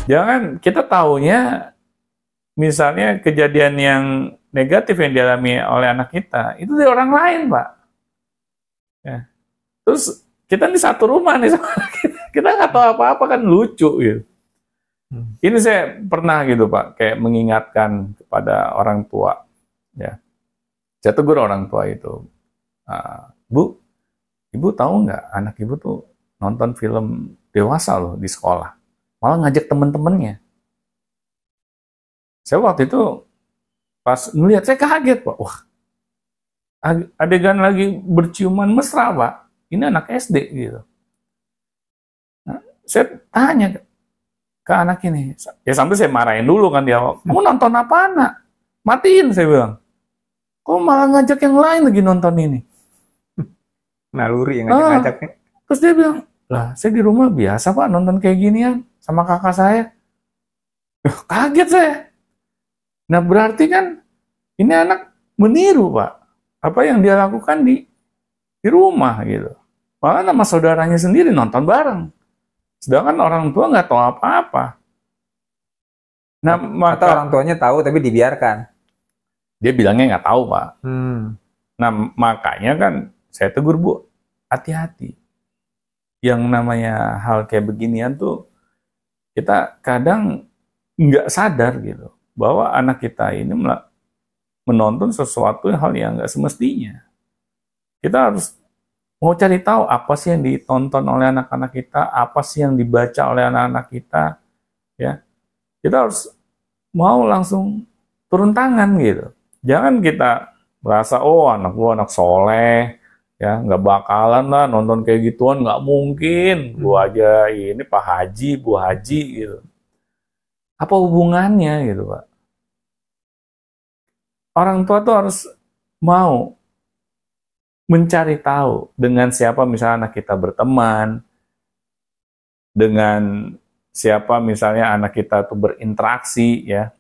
Jangan kita taunya misalnya kejadian yang negatif yang dialami oleh anak kita itu dari orang lain, Pak. Ya. Terus kita di satu rumah nih sama kita nggak tahu apa-apa, kan lucu gitu. Ini saya pernah gitu Pak, kayak mengingatkan kepada orang tua. Ya, saya tegur orang tua itu, Bu, Ibu tahu nggak anak Ibu tuh nonton film dewasa loh di sekolah, malah ngajak temen-temennya. Saya waktu itu pas ngelihat saya kaget Pak, wah adegan lagi berciuman mesra Pak, ini anak SD gitu. Nah, saya tanya ke anak ini, ya sampai saya marahin dulu kan dia, kamu nonton apa anak? Matiin saya bilang. Kok malah ngajak yang lain lagi nonton ini? Naluri yang ngajak-ngajaknya. Terus dia bilang, lah saya di rumah biasa Pak nonton kayak ginian sama kakak saya. Kaget saya. Nah berarti kan ini anak meniru Pak apa yang dia lakukan di rumah gitu. Malah sama saudaranya sendiri nonton bareng. Sedangkan orang tua nggak tahu apa-apa. Nah, atau orang tuanya tahu tapi dibiarkan. Dia bilangnya nggak tahu, Pak. Nah, makanya kan saya tegur, Bu, hati-hati. Yang namanya hal kayak beginian tuh kita kadang nggak sadar gitu bahwa anak kita ini menonton sesuatu hal yang nggak semestinya. Kita harus mau cari tahu apa sih yang ditonton oleh anak-anak kita, apa sih yang dibaca oleh anak-anak kita, ya. Kita harus mau langsung turun tangan gitu. Jangan kita merasa, oh anak gua anak soleh, ya nggak bakalan lah nonton kayak gituan, nggak mungkin. Gua aja ini Pak Haji, Bu Haji gitu. Apa hubungannya gitu Pak? Orang tua tuh harus mau mencari tahu dengan siapa misalnya anak kita berteman, dengan siapa misalnya anak kita tuh berinteraksi, ya.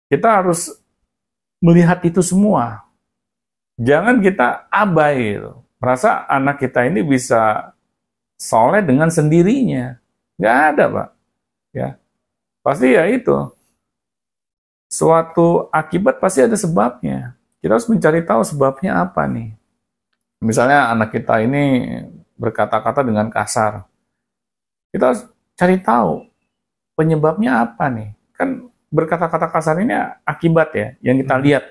Kita harus melihat itu semua. Jangan kita abai gitu. Merasa anak kita ini bisa soleh dengan sendirinya. Nggak ada, Pak. Ya. Pasti ya itu. Suatu akibat pasti ada sebabnya. Kita harus mencari tahu sebabnya apa nih. Misalnya anak kita ini berkata-kata dengan kasar. Kita harus cari tahu penyebabnya apa nih. Kan berkata-kata kasar ini akibat ya, yang kita lihat.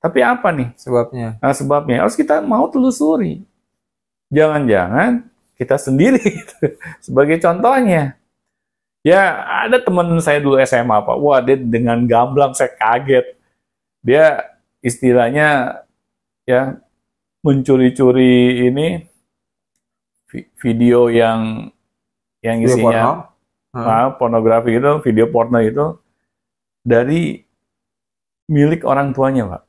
Tapi apa nih sebabnya? Nah, sebabnya harus kita mau telusuri. Jangan-jangan kita sendiri gitu. Sebagai contohnya. Ya ada teman saya dulu SMA Pak. Wah dia dengan gamblang saya kaget. Dia istilahnya ya mencuri-curi ini video yang isinya pornografi itu, video porno itu dari milik orang tuanya, Pak.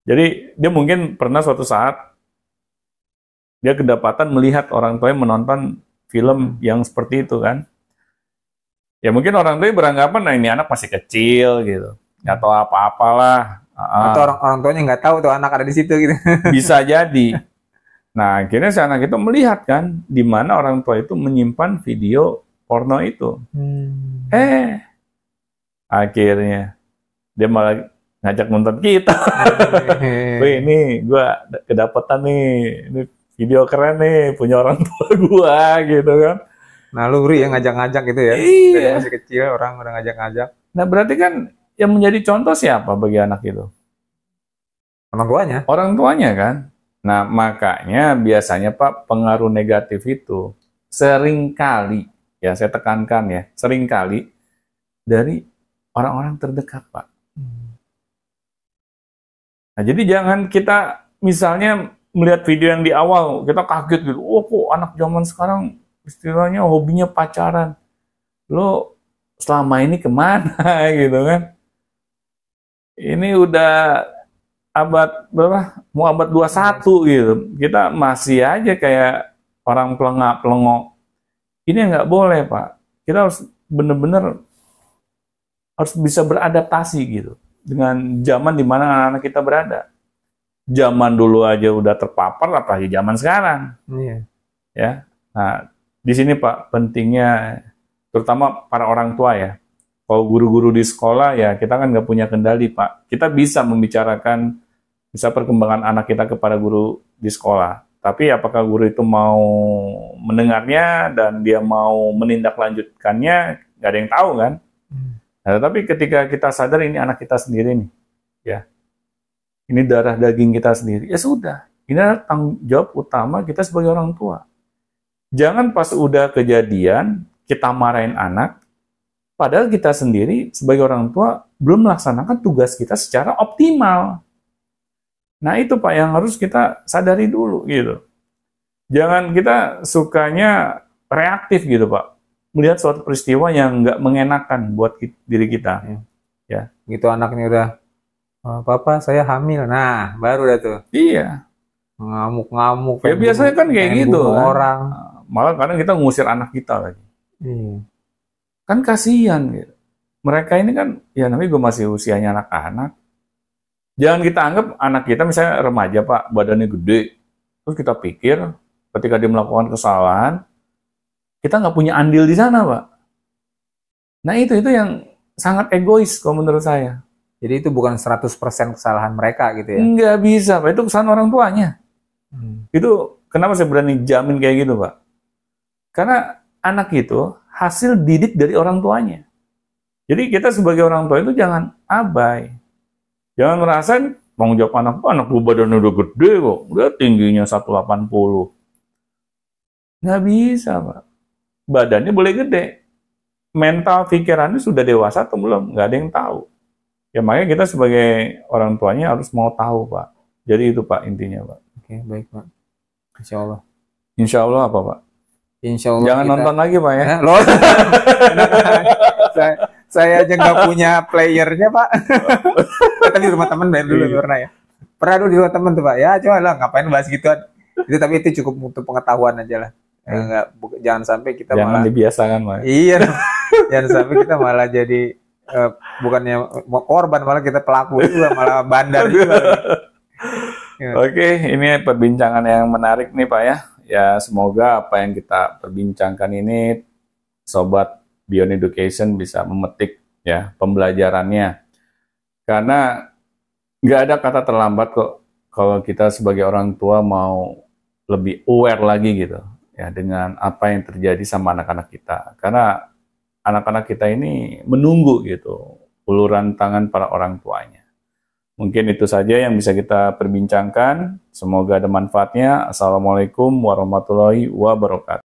Jadi dia mungkin pernah suatu saat dia kedapatan melihat orang tuanya menonton film yang seperti itu kan. Ya mungkin orang tuanya beranggapan nah ini anak masih kecil gitu, nggak tahu apa-apalah. Atau orang tuanya nggak tahu tuh anak ada di situ gitu. Bisa jadi. Nah akhirnya si anak itu melihat kan di mana orang tua itu menyimpan video porno itu. Akhirnya dia malah ngajak nonton kita. Wih ini gue kedapatan nih, ini video keren nih punya orang tua gue gitu kan. Naluri ya ngajak-ngajak gitu ya. Iya. Masih kecil orang udah ngajak-ngajak. Nah berarti kan yang menjadi contoh siapa bagi anak itu? Orang tuanya. Orang tuanya kan. Nah makanya biasanya Pak pengaruh negatif itu seringkali, ya saya tekankan ya, seringkali dari orang-orang terdekat Pak. Nah jadi jangan kita misalnya melihat video yang di awal kita kaget gitu, oh kok anak zaman sekarang istilahnya hobinya pacaran, lo selama ini kemana gitu kan? Ini udah abad berapa? Mau abad 21 gitu. Kita masih aja kayak orang pelengak-pelengok. Ini nggak boleh Pak. Kita harus benar-benar harus bisa beradaptasi gitu dengan zaman di mana anak-anak kita berada. Zaman dulu aja udah terpapar, apalagi zaman sekarang. Iya. Ya. Nah, di sini Pak pentingnya terutama para orang tua ya. Kalau guru-guru di sekolah ya kita kan nggak punya kendali Pak. Kita bisa membicarakan, bisa perkembangan anak kita kepada guru di sekolah. Tapi apakah guru itu mau mendengarnya dan dia mau menindaklanjutkannya, nggak ada yang tahu kan. Nah, tapi ketika kita sadar ini anak kita sendiri nih, ya, ini darah daging kita sendiri, ya sudah. Ini adalah tanggung jawab utama kita sebagai orang tua. Jangan pas udah kejadian kita marahin anak, padahal kita sendiri sebagai orang tua belum melaksanakan tugas kita secara optimal. Nah itu Pak yang harus kita sadari dulu gitu. Jangan kita sukanya reaktif gitu Pak. Melihat suatu peristiwa yang nggak mengenakan buat diri kita. Ya. Gitu anaknya udah, Papa saya hamil. Nah, baru dah tuh. Iya. Ngamuk-ngamuk. Ya biasanya kan kayak gitu kan. Orang. Malah kadang kita ngusir anak kita lagi. Kan kasihan gitu. Mereka ini kan, ya namanya gue masih usianya anak-anak. Jangan kita anggap anak kita misalnya remaja Pak, badannya gede. Terus kita pikir ketika dia melakukan kesalahan, kita nggak punya andil di sana Pak. Nah itu yang sangat egois kalau menurut saya. Jadi itu bukan 100% kesalahan mereka gitu ya? Nggak bisa Pak, itu kesalahan orang tuanya. Itu kenapa saya berani jamin kayak gitu Pak? Karena anak itu hasil didik dari orang tuanya. Jadi kita sebagai orang tua itu jangan abai. Jangan merasa tanggung jawab anak gue badannya udah gede kok. Udah tingginya 180. Nggak bisa Pak. Badannya boleh gede. Mental pikirannya sudah dewasa atau belum? Nggak ada yang tahu. Ya makanya kita sebagai orang tuanya harus mau tahu Pak. Jadi itu Pak intinya Pak. Oke, baik Pak. Insya Allah. Insya Allah apa Pak? Insya Allah jangan nonton lagi Pak ya. Loh. saya aja nggak punya playernya Pak. Tapi di rumah teman bayar dulu pernah ya. Pernah dulu di rumah teman tuh Pak. Ya coba lah ngapain bahas gituan. Tapi itu cukup untuk pengetahuan aja lah. Jangan sampai kita jangan malah dibiasakan Pak. Iya. Jangan sampai kita malah jadi bukannya korban, malah kita pelaku juga, malah bandar juga. Oke, ini perbincangan yang menarik nih Pak ya. Ya semoga apa yang kita perbincangkan ini Sobat Beyond Education bisa memetik ya pembelajarannya. Karena nggak ada kata terlambat kok kalau kita sebagai orang tua mau lebih aware lagi gitu ya dengan apa yang terjadi sama anak-anak kita. Karena anak-anak kita ini menunggu gitu uluran tangan para orang tuanya. Mungkin itu saja yang bisa kita perbincangkan. Semoga ada manfaatnya. Assalamualaikum warahmatullahi wabarakatuh.